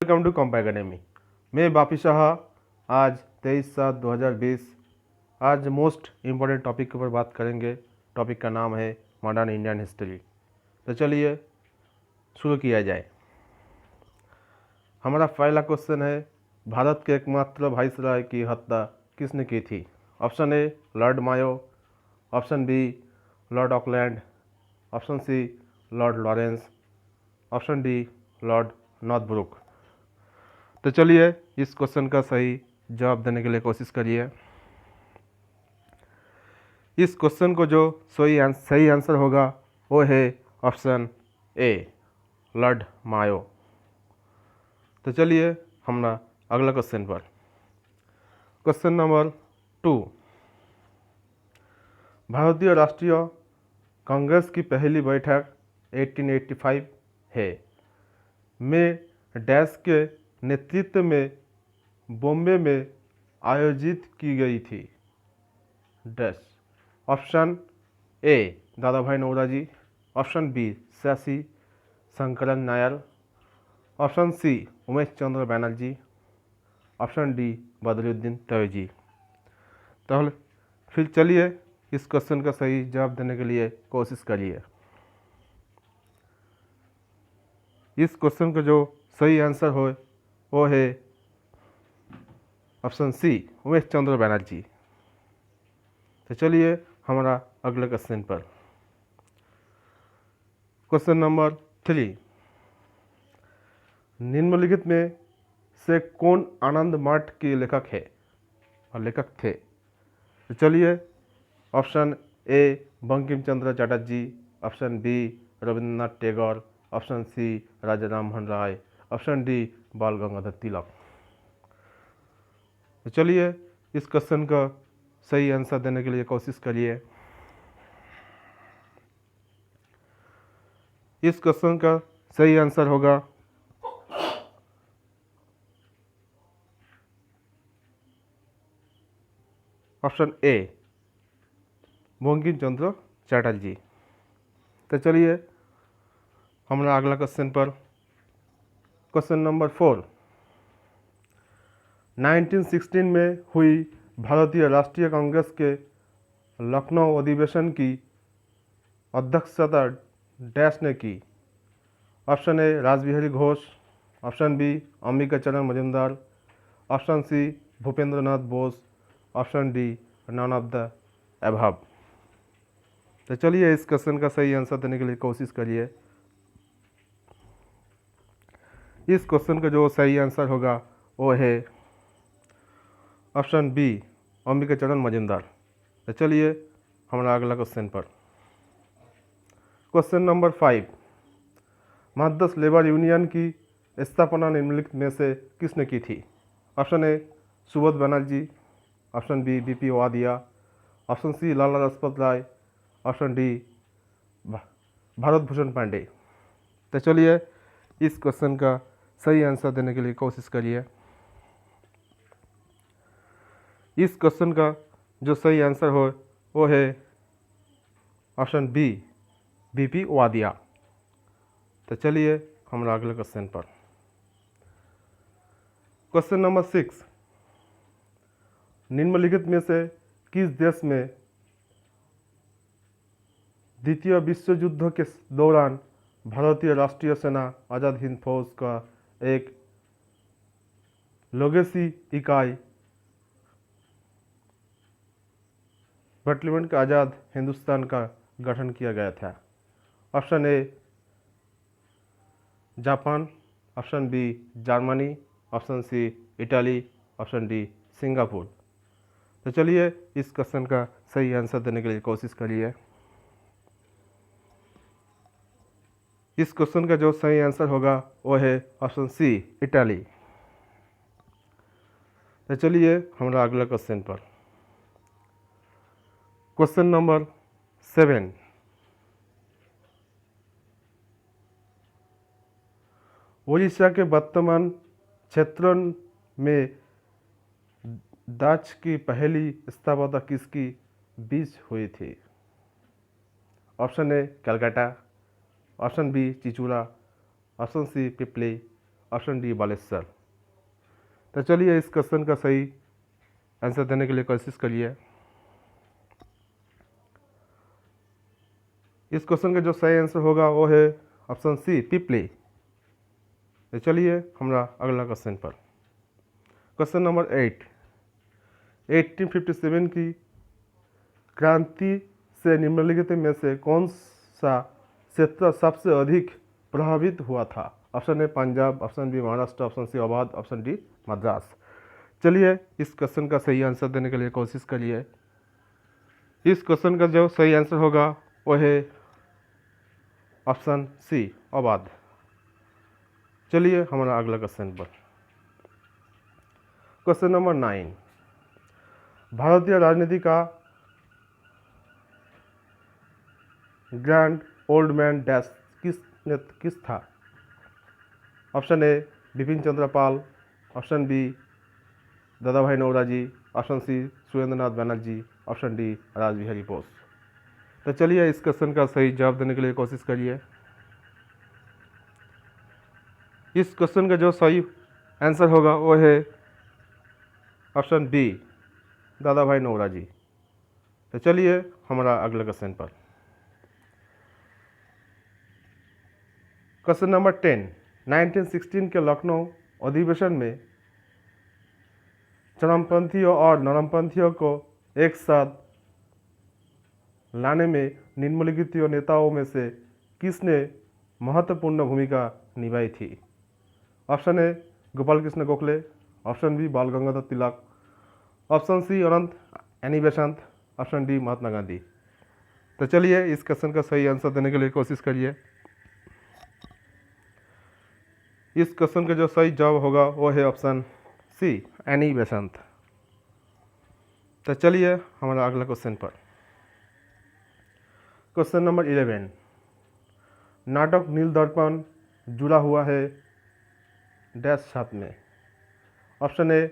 Welcome to comp academy. मैं बापी शाह। आज 23/7/2020 आज मोस्ट इम्पोर्टेंट टॉपिक के ऊपर बात करेंगे। टॉपिक का नाम है मॉडर्न इंडियन हिस्ट्री। तो चलिए शुरू किया जाए। हमारा पहला क्वेश्चन है, भारत के एकमात्र वाइसराय की हत्या किसने की थी? Option A Lord Mayo, option B Lord Auckland, option C Lord Lawrence, option D Lord Northbrook. तो चलिए इस क्वेश्चन का सही जवाब देने के लिए कोशिश करिए। इस क्वेश्चन को जो सही आंसर होगा वो है ऑप्शन ए लॉर्ड मायो। तो चलिए हमारा अगला क्वेश्चन पर। क्वेश्चन नंबर 2, भारतीय राष्ट्रीय कांग्रेस की पहली बैठक 1885 है में डैश के नेतृत्व में बॉम्बे में आयोजित की गई थी। Dash. Option A Dadabhai Naoroji, option B Shashi Sankaran Nair, option C Umesh Chandra Banerjee, option D Badruddin Tyabji. तो फिर चलिए इस क्वेश्चन का सही जवाब देने के लिए कोशिश करिए। इस क्वेश्चन का जो सही आंसर हो वो है ऑप्शन सी उमेश चंद्र बैनर्जी। तो चलिए हमारा अगले क्वेश्चन पर। क्वेश्चन नंबर 3, निम्नलिखित में से कौन आनंद मठ के लेखक है और लेखक थे? तो चलिए option A Bankim Chandra Chatterjee, option B Rabindranath Tagore, option C Raja Rammohan Roy, option D Bal Gangadhar तिलक। तो चलिए इस क्वेश्चन का सही आंसर देने के लिए कोशिश करिए। इस क्वेश्चन का सही आंसर होगा ऑप्शन ए बंकिम चंद्र चटर्जी। तो चलिए हमारा अगला क्वेश्चन पर। क्वेश्चन नंबर 4, 1916 में हुई भारतीय राष्ट्रीय कांग्रेस के लखनऊ अधिवेशन की अध्यक्षता डैश ने की? Option A Rashbehari Ghosh, option B Ambika Charan Majumdar, option C Bhupendra Nath Bose, option D none of the above. तो चलिए इस क्वेश्चन का सही आंसर देने के लिए कोशिश करिए। इस क्वेश्चन का जो सही आंसर होगा वो है ऑप्शन बी अंबिका चरण मजूमदार। तो चलिए हमारा अगला क्वेश्चन पर। Question number 5, Madras labour union की स्थापना निम्नलिखित में से किसने की थी? Option A Subodh Banerjee, option B B P Wadia, option C Lala Lajpat Rai, option D Bharat Bhushan Pandey. तो चलिए इस क्वेश्चन का सही आंसर देने के लिए कोशिश करिए। इस क्वेश्चन का जो सही आंसर हो वो है ऑप्शन बी बीपी वादिया। तो चलिए हमारा अगले क्वेश्चन पर। क्वेश्चन नंबर 6, निम्नलिखित में से किस देश में द्वितीय विश्व युद्ध के दौरान भारतीय राष्ट्रीय सेना आज़ाद हिंद फौज का एक लोगेसी इकाई बटालियन का आज़ाद हिंदुस्तान का गठन किया गया था? Option A Japan, option B Germany, option C Italy, option D Singapore. तो चलिए इस क्वेश्चन का सही आंसर देने के लिए कोशिश करिए। इस क्वेश्चन का जो सही आंसर होगा वो है ऑप्शन सी इटली। तो चलिए हमारा अगला क्वेश्चन पर। क्वेश्चन नंबर 7, उड़ीसा के वर्तमान क्षेत्रों में दाच की पहली स्थापना किसकी बीच हुई थी? Option A Calcutta, option B Chinsurah, option C Pipli, option D Baleshwar. तो चलिए इस क्वेश्चन का सही आंसर देने के लिए कोशिश करिए। इस क्वेश्चन का जो सही आंसर होगा वो है ऑप्शन सी पिपली। तो चलिए हमारा अगला क्वेश्चन पर। क्वेश्चन नंबर 8, 1857 की क्रांति से निम्नलिखित में से कौन सा क्षेत्र सबसे अधिक प्रभावित हुआ था? Option A Punjab, option B Maharashtra, option C Awadh, option D Madras. चलिए इस क्वेश्चन का सही आंसर देने के लिए कोशिश करिए। इस क्वेश्चन का जो सही आंसर होगा वो है ऑप्शन सी अवध। चलिए हमारा अगला क्वेश्चन पर। क्वेश्चन नंबर 9, भारतीय राजनीति का ग्रैंड ओल्ड मैन डैश किस था? Option A Bipin Chandra Pal, option B Dadabhai Naoroji, option C Surendranath Banerjee, option D Rashbehari Bose. तो चलिए इस क्वेश्चन का सही जवाब देने के लिए कोशिश करिए। इस क्वेश्चन का जो सही आंसर होगा वो है option B Dadabhai Naoroji. तो चलिए हमारा अगला क्वेश्चन पर। क्वेश्चन नंबर 10, 1916 के लखनऊ अधिवेशन में चरमपंथियों और नरमपंथियों को एक साथ लाने में निम्नलिखित नेताओं में से किसने महत्वपूर्ण भूमिका निभाई थी? Option A Gopal Krishna Gokhale, option B Bal Gangadhar Tilak, option C अनंत Annie Besant, option D Mahatma Gandhi. तो चलिए इस क्वेश्चन का सही आंसर देने के लिए कोशिश करिए। इस क्वेश्चन का जो सही जवाब होगा वो है ऑप्शन सी एनी बेसंत। तो चलिए हमारा अगला क्वेश्चन पर। क्वेश्चन नंबर 11, नाटक नील दर्पण जुड़ा हुआ है डैश छाप में? Option A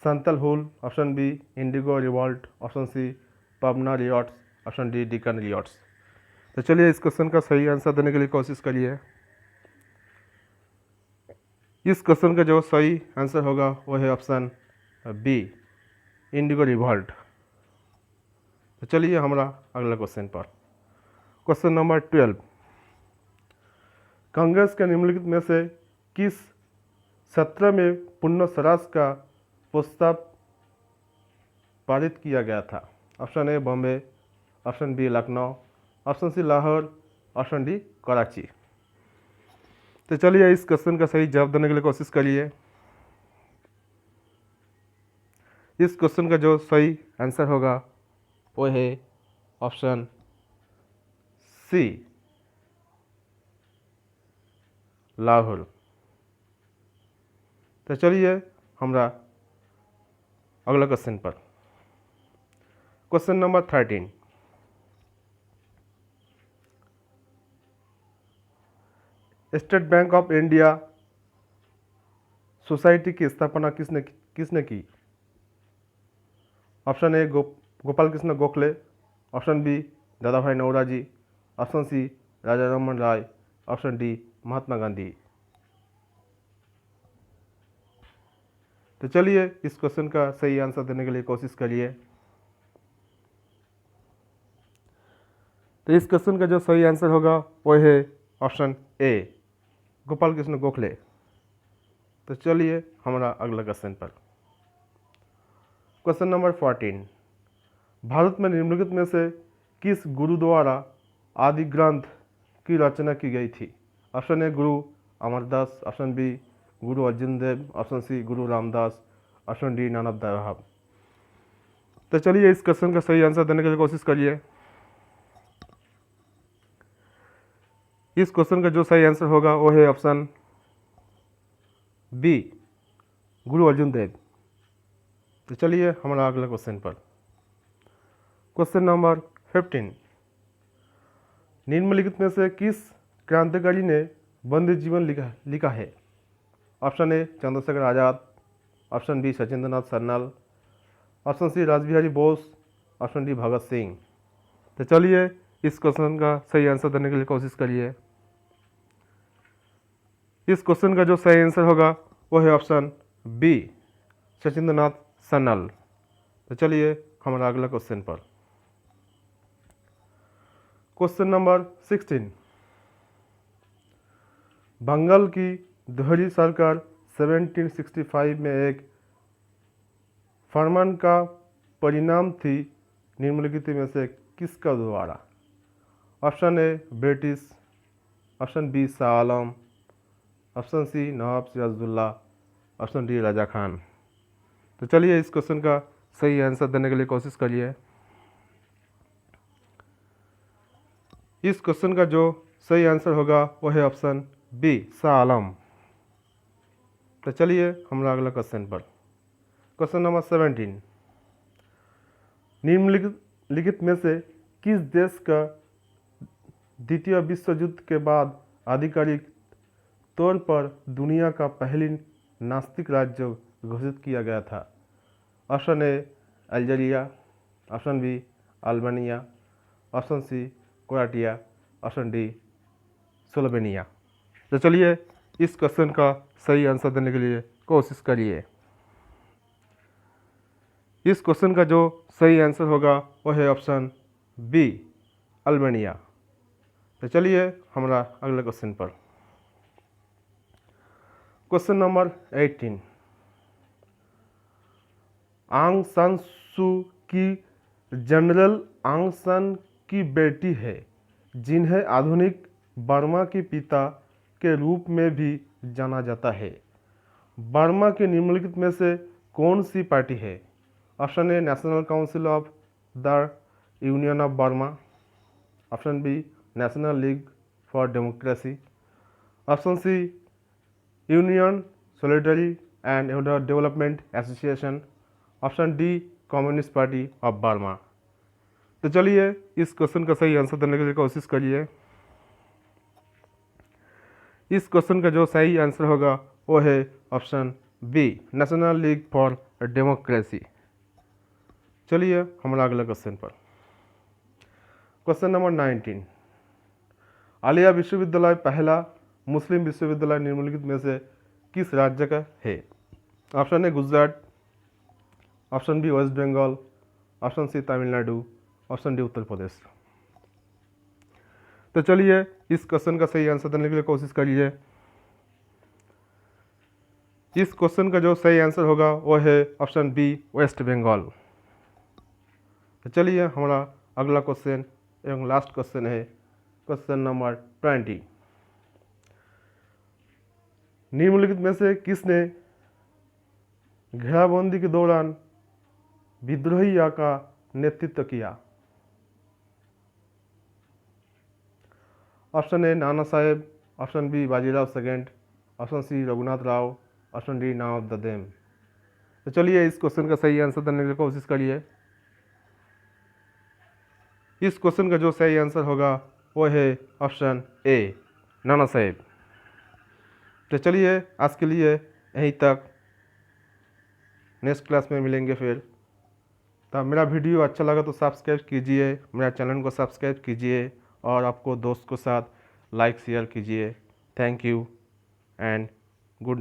Santhal Hul, option B indigo revolt, option C Pabna riots, option D Deccan riots. तो चलिए इस क्वेश्चन का सही आंसर देने के लिए कोशिश करिए। इस क्वेश्चन का जो सही आंसर होगा वो है ऑप्शन बी इंडिगो रिवॉल्ट। तो चलिए हमारा अगला क्वेश्चन पर। क्वेश्चन नंबर 12, कांग्रेस के निम्नलिखित में से किस सत्र में पुनः स्वराज का प्रस्ताव पारित किया गया था? Option A Bombay, option B Lucknow, option C Lahore, option D Karachi. तो चलिए इस क्वेश्चन का सही जवाब देने के लिए कोशिश करिए। इस क्वेश्चन का जो सही आंसर होगा वो है ऑप्शन सी लाहौर। तो चलिए हमारा अगला क्वेश्चन पर। Question number 13, State Bank of India society की स्थापना किसने की? Option A Gopal Krishna Gokhale, option B Dadabhai Naoroji, option C Raja Rammohan Roy, option D Mahatma Gandhi. तो चलिए इस क्वेश्चन का सही आंसर देने के लिए कोशिश करिए। तो इस क्वेश्चन का जो सही आंसर होगा वो है ऑप्शन ए गोपाल कृष्ण गोखले। तो चलिए हमारा अगला क्वेश्चन पर। क्वेश्चन नंबर 14, भारत में निम्नलिखित में से किस गुरु द्वारा आदि ग्रंथ की रचना की गई थी? ऑप्शन ए गुरु अमरदास, ऑप्शन बी गुरु अर्जुन देव, ऑप्शन सी गुरु रामदास, ऑप्शन डी नानक देव साहब। तो चलिए इस क्वेश्चन का सही आंसर देने के लिए कोशिश करिए। इस क्वेश्चन का जो सही आंसर होगा वो है ऑप्शन बी गुरु अर्जुन देव। तो चलिए हमारा अगला क्वेश्चन पर। क्वेश्चन नंबर 15, निम्नलिखित में से किस क्रांतिकारी ने बंदी जीवन लिखा है? Option A Chandrashekhar Azad, option B Sachindranath Sanyal, option C Rashbehari Bose, option D Bhagat Singh. तो चलिए इस क्वेश्चन का सही आंसर देने के लिए कोशिश करिए। इस क्वेश्चन का जो सही आंसर होगा वो है ऑप्शन बी, सचिंद्रनाथ सन्याल। तो चलिए हमारा अगला क्वेश्चन पर। Question number 16। बंगाल की दोहरी सरकार 1765 में एक फरमान का परिणाम थी निम्नलिखित में से किसका द्वारा? Option A British, option B Shah Alam, option C Nawab Sirajuddaulah, option D Raja Khan. तो चलिए इस क्वेश्चन का सही आंसर देने के लिए कोशिश करिए। इस क्वेश्चन का जो सही आंसर होगा वो है ऑप्शन बी, शाह आलम। तो चलिए हमारा अगला क्वेश्चन पर। Question number 17। निम्नलिखित में से किस देश का द्वितीय विश्व युद्ध के बाद आधिकारिक तौर पर दुनिया का पहली नास्तिक राज्य घोषित किया गया था? Option A Algeria, option B Albania, option C Croatia, option D Slovenia. तो चलिए इस क्वेश्चन का सही आंसर देने के लिए कोशिश करिए। इस क्वेश्चन का जो सही आंसर होगा वो है ऑप्शन बी, अल्बानिया। तो चलिए हमारा अगला क्वेश्चन पर। Question number 18। आंग सान सू की जनरल आंग सान की बेटी है, जिन्हें आधुनिक बर्मा के पिता के रूप में भी जाना जाता है। बर्मा के निम्नलिखित में से कौन सी पार्टी है? Option A National Council of the Union of Burma, option B National League for Democracy, option C Union Solidarity and Development Association, option D Communist Party of Burma. तो चलिए इस क्वेश्चन का सही आंसर देने के लिए कोशिश करिए। इस क्वेश्चन का जो सही आंसर होगा वो है option B, National League for Democracy. चलिए हमारा अगला क्वेश्चन पर। Question number 19। आलिया विश्वविद्यालय पहला मुस्लिम विश्वविद्यालय निम्नलिखित में से किस राज्य का है? Option A Gujarat, option B west Bengal, option C Tamil Nadu, option D Uttar Pradesh. तो चलिए इस क्वेश्चन का सही आंसर देने के लिए कोशिश करिए। इस क्वेश्चन का जो सही आंसर होगा वो है ऑप्शन बी, वेस्ट बंगाल। तो चलिए हमारा अगला क्वेश्चन एवं लास्ट क्वेश्चन है क्वेश्चन नंबर 20। निम्नलिखित में से किसने घेराबंदी के दौरान विद्रोही का नेतृत्व किया? Option A Nana Saheb, option B Bajirao second, option C Raghunath Rao, option D Nawab ददेम। तो चलिए इस क्वेश्चन का सही आंसर देने की कोशिश करिए। इस क्वेश्चन का जो सही आंसर होगा वो है ऑप्शन ए, नाना साहेब। तो चलिए आज के लिए यहीं तक, नेक्स्ट क्लास में मिलेंगे फिर। तो मेरा वीडियो अच्छा लगा तो सब्सक्राइब कीजिए, मेरा चैनल को सब्सक्राइब कीजिए और आपको दोस्त के साथ लाइक शेयर कीजिए। Thank you and good night.